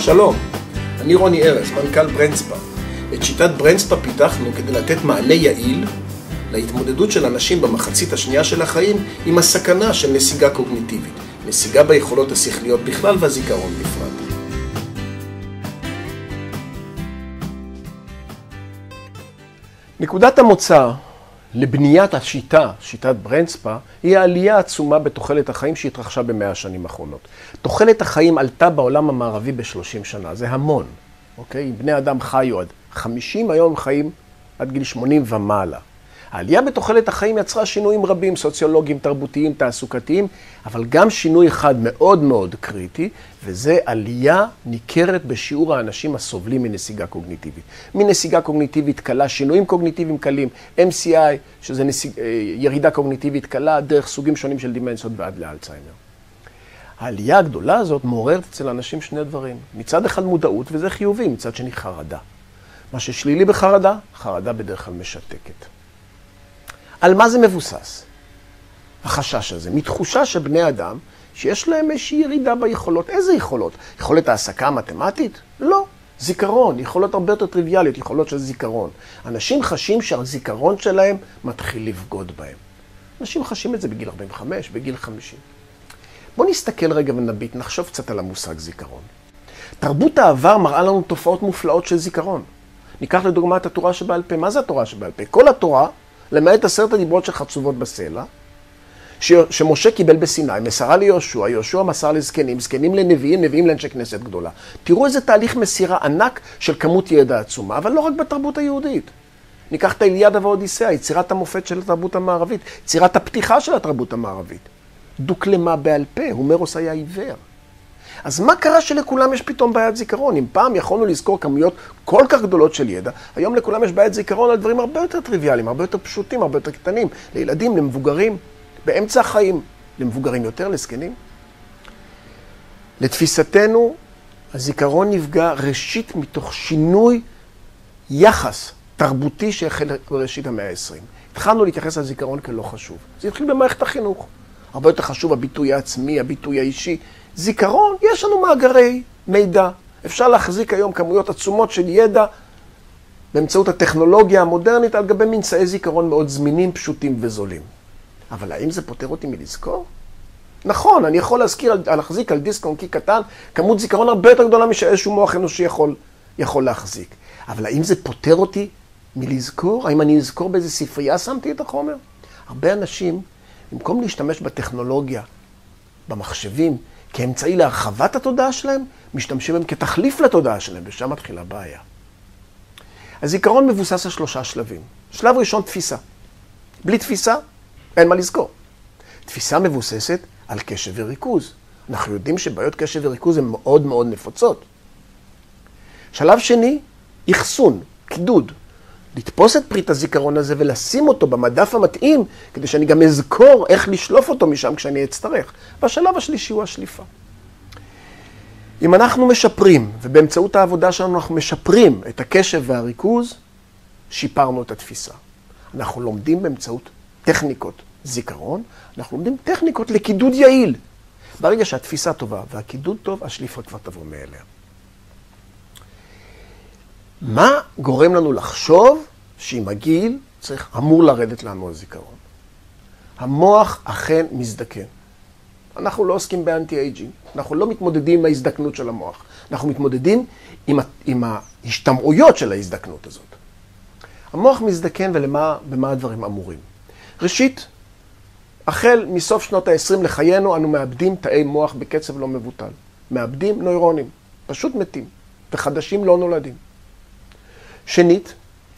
שלום, אני רוני ארז, מנכ"ל ברנדספה. את שיטת ברנדספה פיתחנו כדי לתת מענה יעיל להתמודדות של אנשים במחצית השנייה של החיים עם הסכנה של נסיגה קוגניטיבית, נסיגה ביכולות השכליות בכלל והזיכרון בפרט. נקודת המוצא לבניית שיטת ברנדספה, היא העלייה העצומה בתוחלת החיים שהתרחשה ב100 השנים האחרונות. תוחלת החיים עלתה בעולם המערבי ב30 שנה, זה המון. אוקיי? בני אדם חיו עד 50, היום חיים עד גיל 80 ומעלה. העלייה בתוחלת החיים יצרה שינויים רבים, סוציולוגיים, תרבותיים, תעסוקתיים, אבל גם שינוי אחד מאוד מאוד קריטי, וזה עלייה ניכרת בשיעור האנשים הסובלים מנסיגה קוגניטיבית. מנסיגה קוגניטיבית קלה, שינויים קוגניטיביים קלים, MCI, שזה ירידה קוגניטיבית קלה, דרך סוגים שונים של דימנציות ועד לאלצהיימר. העלייה הגדולה הזאת מעוררת אצל אנשים שני דברים. מצד אחד מודעות, וזה חיובי, מצד שני חרדה. מה ששלילי בחרדה, חרדה בדרך כלל משתקת. על מה זה מבוסס? החשש הזה, מתחושה של בני אדם שיש להם איזושהי ירידה ביכולות. איזה יכולות? יכולת העסקה מתמטית? לא. זיכרון, יכולות הרבה יותר טריוויאליות, יכולות של זיכרון. אנשים חשים שהזיכרון שלהם מתחיל לבגוד בהם. אנשים חשים את זה בגיל 45, בגיל 50. בואו נסתכל רגע ונביט, נחשוב קצת על המושג זיכרון. תרבות העבר מראה לנו תופעות מופלאות של זיכרון. ניקח לדוגמה את התורה שבעל פה. מה זה התורה שבעל פה? כל התורה, למעט 10 הדיברות שחצובות בסלע, שמשה קיבל בסיני, מסרה ליהושע, יהושע מסר לזקנים, זקנים לנביאים, נביאים לאנשי כנסת גדולה. תראו איזה תהליך מסירה ענק של כמות ידע עצומה, אבל לא רק בתרבות היהודית. ניקח את האיליאדה והאודיסאה, יצירת המופת של התרבות המערבית, יצירת הפתיחה של התרבות המערבית. דוקלמה בעל פה, הומרוס היה עיוור. אז מה קרה שלכולם יש פתאום בעיית זיכרון? אם פעם יכולנו לזכור כמויות כל כך גדולות של ידע, היום לכולם יש בעיית זיכרון על דברים הרבה יותר טריוויאליים, הרבה יותר פשוטים, הרבה יותר קטנים, לילדים, למבוגרים, באמצע החיים, למבוגרים יותר, לזקנים. לתפיסתנו, הזיכרון נפגע ראשית מתוך שינוי יחס תרבותי שהחל בראשית המאה ה-20. התחלנו להתייחס לזיכרון כלא חשוב. זה התחיל במערכת החינוך. הרבה יותר חשוב הביטוי העצמי, הביטוי האישי. זיכרון, יש לנו מאגרי מידע. אפשר להחזיק היום כמויות עצומות של ידע באמצעות הטכנולוגיה המודרנית על גבי ממצאי זיכרון מאוד זמינים, פשוטים וזולים. אבל האם זה פותר אותי מלזכור? נכון, אני יכול להחזיק על דיסק און-קי קטן כמות זיכרון הרבה יותר גדולה משאיזשהו מוח אנושי יכול להחזיק. אבל האם זה פותר אותי מלזכור? האם אני אזכור באיזה ספרייה שמתי את החומר? הרבה אנשים, במקום להשתמש בטכנולוגיה, במחשבים, כאמצעי להרחבת התודעה שלהם, משתמשים בהם כתחליף לתודעה שלהם, ושם מתחילה בעיה. הזיכרון מבוסס על 3 שלבים. שלב ראשון, תפיסה. בלי תפיסה, אין מה לזכור. תפיסה מבוססת על קשב וריכוז. אנחנו יודעים שבעיות קשב וריכוז הן מאוד מאוד נפוצות. שלב שני, אחסון, קידוד. לתפוס את פריט הזיכרון הזה ולשים אותו במדף המתאים, כדי שאני גם אזכור איך לשלוף אותו משם כשאני אצטרך. והשלב השלישי הוא השליפה. אם אנחנו משפרים, ובאמצעות העבודה שלנו אנחנו משפרים את הקשב והריכוז, שיפרנו את התפיסה. אנחנו לומדים באמצעות טכניקות זיכרון, אנחנו לומדים טכניקות לקידוד יעיל. ברגע שהתפיסה טובה והקידוד טוב, השליפה כבר תבוא מאליה. מה גורם לנו לחשוב שעם הגיל אמור לרדת לנו הזיכרון? המוח אכן מזדקן. אנחנו לא עוסקים באנטי-אייג'ינג, אנחנו לא מתמודדים עם ההזדקנות של המוח, אנחנו מתמודדים עם ההשתמעויות של ההזדקנות הזאת. המוח מזדקן ובמה הדברים אמורים? ראשית, החל מסוף שנות ה-20 לחיינו, אנו מאבדים תאי מוח בקצב לא מבוטל. מאבדים נוירונים, פשוט מתים, וחדשים לא נולדים. שנית,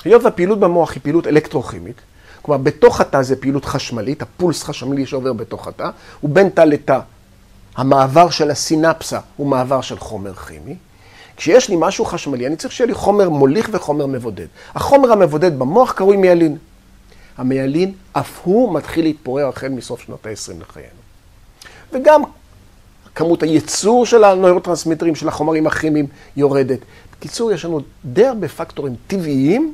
היות והפעילות במוח היא פעילות אלקטרוכימית, כלומר בתוך התא זה פעילות חשמלית, הפולס חשמלי שעובר בתוך התא, ובין תא לתא המעבר של הסינפסה הוא מעבר של חומר כימי. כשיש לי משהו חשמלי, אני צריך שיהיה לי חומר מוליך וחומר מבודד. החומר המבודד במוח קרוי מיילין. המיילין אף הוא מתחיל להתפורר החל מסוף שנות ה-20 לחיינו. וגם כמות הייצור של הנוירוטרנסמיטרים, של החומרים הכימיים, יורדת. בקיצור, יש לנו די הרבה פקטורים טבעיים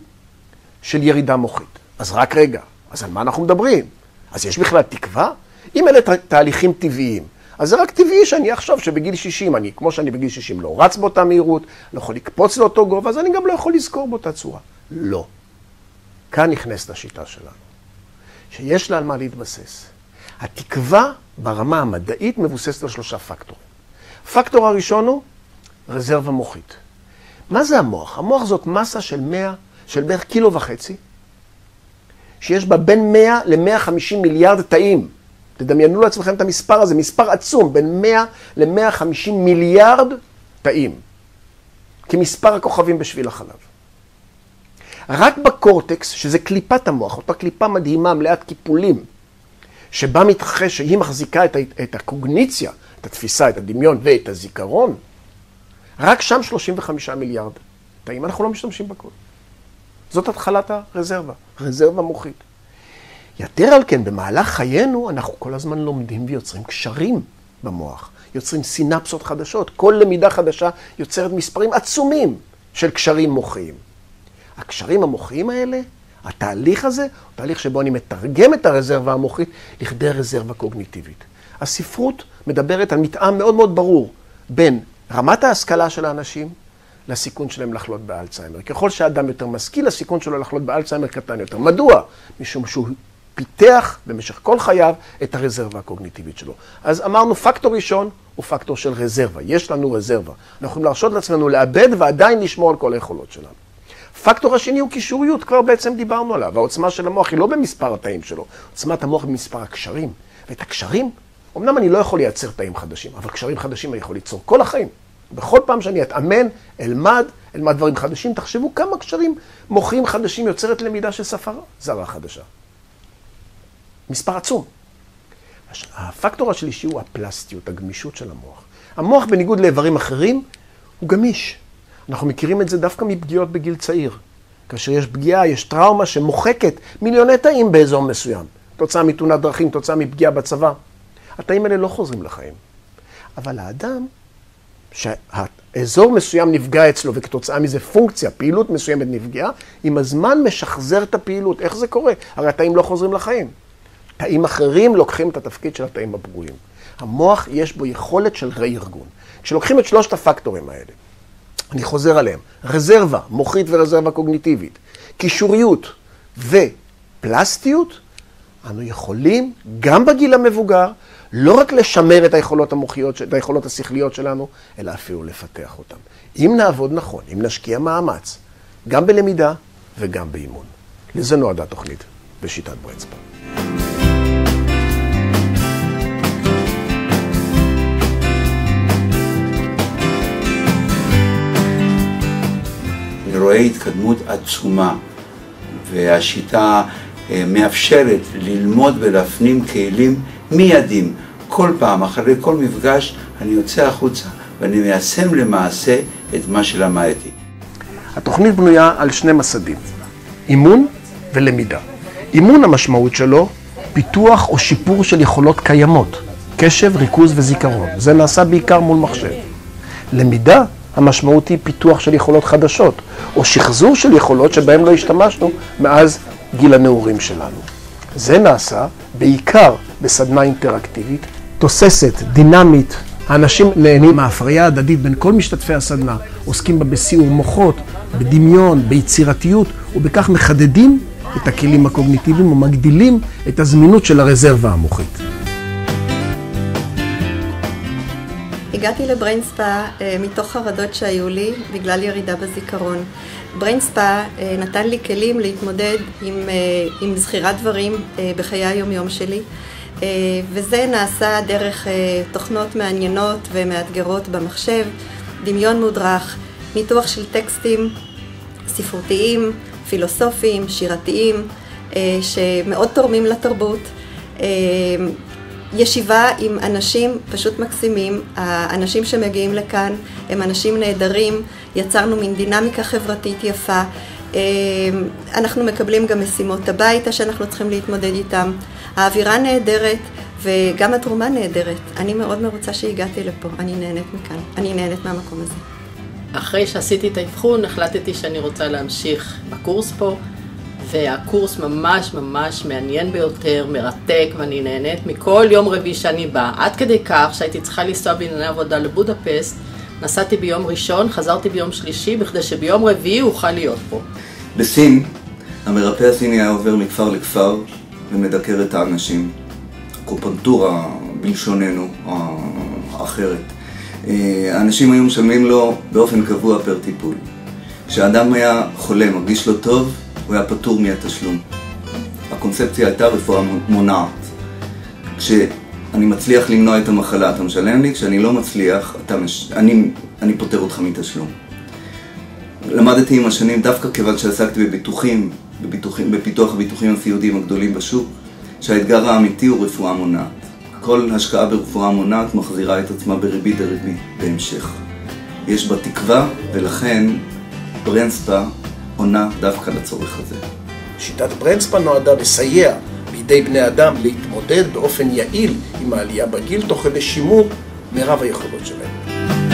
של ירידה מוחית. אז רק רגע, אז על מה אנחנו מדברים? אז יש בכלל תקווה? אם אלה תהליכים טבעיים, אז זה רק טבעי שאני אחשוב שבגיל 60, כמו שאני בגיל 60 לא רץ באותה מהירות, לא יכול לקפוץ לאותו גובה, אז אני גם לא יכול לזכור באותה צורה. לא. כאן נכנסת השיטה שלנו, שיש לה על מה להתבסס. התקווה ברמה המדעית מבוססת על 3 פקטורים. הפקטור הראשון הוא רזרבה מוחית. מה זה המוח? המוח זאת מסה של בערך 1.5 קילו, שיש בה בין 100 ל-150 מיליארד תאים. תדמיינו לעצמכם את המספר הזה, מספר עצום, בין 100 ל-150 מיליארד תאים, כמספר הכוכבים בשביל החלב. רק בקורטקס, שזה קליפת המוח, אותה קליפה מדהימה, מלאת קיפולים, שבה מתרחש, שהיא מחזיקה את הקוגניציה, את התפיסה, את הדמיון ואת הזיכרון, רק שם 35 מיליארד תאים. אנחנו לא משתמשים בכל. זאת התחלת הרזרבה, רזרבה מוחית. יתר על כן, במהלך חיינו, אנחנו כל הזמן לומדים ויוצרים קשרים במוח. יוצרים סינפסות חדשות. כל למידה חדשה יוצרת מספרים עצומים של קשרים מוחיים. הקשרים המוחיים האלה, התהליך הזה, הוא תהליך שבו אני מתרגם את הרזרבה המוחית לכדי רזרבה קוגניטיבית. הספרות מדברת על מתאם מאוד מאוד ברור בין רמת ההשכלה של האנשים לסיכון שלהם לחלות באלצהיימר. ככל שהאדם יותר משכיל, הסיכון שלו לחלות באלצהיימר קטן יותר. מדוע? משום שהוא פיתח במשך כל חייו את הרזרבה הקוגניטיבית שלו. אז אמרנו, פקטור ראשון הוא פקטור של רזרבה. יש לנו רזרבה. אנחנו יכולים להרשות לעצמנו לאבד ועדיין לשמור על כל היכולות שלנו. פקטור השני הוא קישוריות, כבר בעצם דיברנו עליו. העוצמה של המוח היא לא במספר התאים שלו, עוצמת המוח במספר הקשרים. ואת הקשרים, אמנם אני לא יכול לייצר תאים חדשים, אבל קשרים חדשים אני יכול ליצור כל החיים. בכל פעם שאני אתאמן, אלמד דברים חדשים, תחשבו כמה קשרים מוחיים חדשים יוצרת למידה של שפה זרה חדשה. מספר עצום. הפקטור השלישי הוא הפלסטיות, הגמישות של המוח. המוח, בניגוד לאיברים אחרים, הוא גמיש. אנחנו מכירים את זה דווקא מפגיעות בגיל צעיר. כאשר יש פגיעה, יש טראומה שמוחקת מיליוני תאים באזור מסוים. תוצאה מתאונת דרכים, תוצאה מפגיעה בצבא. התאים האלה לא חוזרים לחיים. אבל האדם, שהאזור מסוים נפגע אצלו, וכתוצאה מזה פונקציה, פעילות מסוימת נפגעה, עם הזמן משחזר את הפעילות. איך זה קורה? הרי התאים לא חוזרים לחיים. תאים אחרים לוקחים את התפקיד של התאים הפגועים. המוח יש בו יכולת של רה-ארגון. כשלוקחים את 3 הפקטורים האלה, אני חוזר עליהם, רזרבה, מוחית ורזרבה קוגניטיבית, קישוריות ופלסטיות, אנו יכולים, גם בגיל המבוגר, לא רק לשמר את היכולות המוחיות, את היכולות השכליות שלנו, אלא אפילו לפתח אותם. אם נעבוד נכון, אם נשקיע מאמץ, גם בלמידה וגם באימון. לזה נועדה תוכנית בשיטת בריינספא. אני רואה התקדמות עצומה, והשיטה מאפשרת ללמוד ולהפנים כלים מיידים. כל פעם, אחרי כל מפגש, אני יוצא החוצה ואני מיישם למעשה את מה שלמדתי. התוכנית בנויה על 2 מסדים, אימון ולמידה. אימון, המשמעות שלו, פיתוח או שיפור של יכולות קיימות, קשב, ריכוז וזיכרון. זה נעשה בעיקר מול מחשב. למידה, המשמעות היא פיתוח של יכולות חדשות, או שחזור של יכולות שבהן לא השתמשנו מאז גיל הנעורים שלנו. זה נעשה בעיקר בסדנה אינטראקטיבית, תוססת, דינמית. האנשים נהנים מההפריה ההדדית בין כל משתתפי הסדנה, עוסקים בה בסיעור מוחות, בדמיון, ביצירתיות, ובכך מחדדים את הכלים הקוגניטיביים ומגדילים את הזמינות של הרזרבה המוחית. הגעתי לבריינספא מתוך חרדות שהיו לי בגלל ירידה בזיכרון. בריינספא נתן לי כלים להתמודד עם זכירת דברים בחיי היום-יום שלי, וזה נעשה דרך תוכנות מעניינות ומאתגרות במחשב, דמיון מודרך, ניתוח של טקסטים ספרותיים, פילוסופיים, שירתיים, שמאוד תורמים לתרבות. ישיבה עם אנשים פשוט מקסימים. האנשים שמגיעים לכאן הם אנשים נהדרים, יצרנו מין דינמיקה חברתית יפה. אנחנו מקבלים גם משימות הביתה שאנחנו צריכים להתמודד איתם. האווירה נהדרת וגם התרומה נהדרת. אני מאוד מרוצה שהגעתי לפה, אני נהנית מכאן, אני נהנית מהמקום הזה. אחרי שעשיתי את האבחון, החלטתי שאני רוצה להמשיך בקורס פה, והקורס ממש ממש מעניין ביותר, מרתק, ואני נהנית מכל יום רביעי שאני באה. עד כדי כך שהייתי צריכה לנסוע בענייני עבודה לבודפסט, נסעתי ביום ראשון, חזרתי ביום שלישי, בכדי שביום רביעי אוכל להיות פה. בסין, המרפא הסיני היה עובר מכפר לכפר ומדקר את האנשים. קופנטורה בלשוננו האחרת. האנשים היו משלמים לו באופן קבוע פר טיפול. כשאדם היה חולה, מרגיש לו טוב, הוא היה פטור מהתשלום. הקונספציה הייתה רפואה מונעת. כשאני מצליח למנוע את המחלה, אתה משלם לי, כשאני לא מצליח, אני פותר אותך מתשלום. למדתי עם השנים, דווקא כיוון שעסקתי בפיתוח הביטוחים הסיעודיים הגדולים בשוק, שהאתגר האמיתי הוא רפואה מונעת. כל השקעה ברפואה מונעת מחזירה את עצמה בריבית דריבית בהמשך. יש בה תקווה, ולכן ברנספה עונה דווקא לצורך הזה. שיטת ברנספה נועדה לסייע בידי בני אדם להתמודד באופן יעיל עם העלייה בגיל, תוך כדי שימור מרב היכולות שלהם.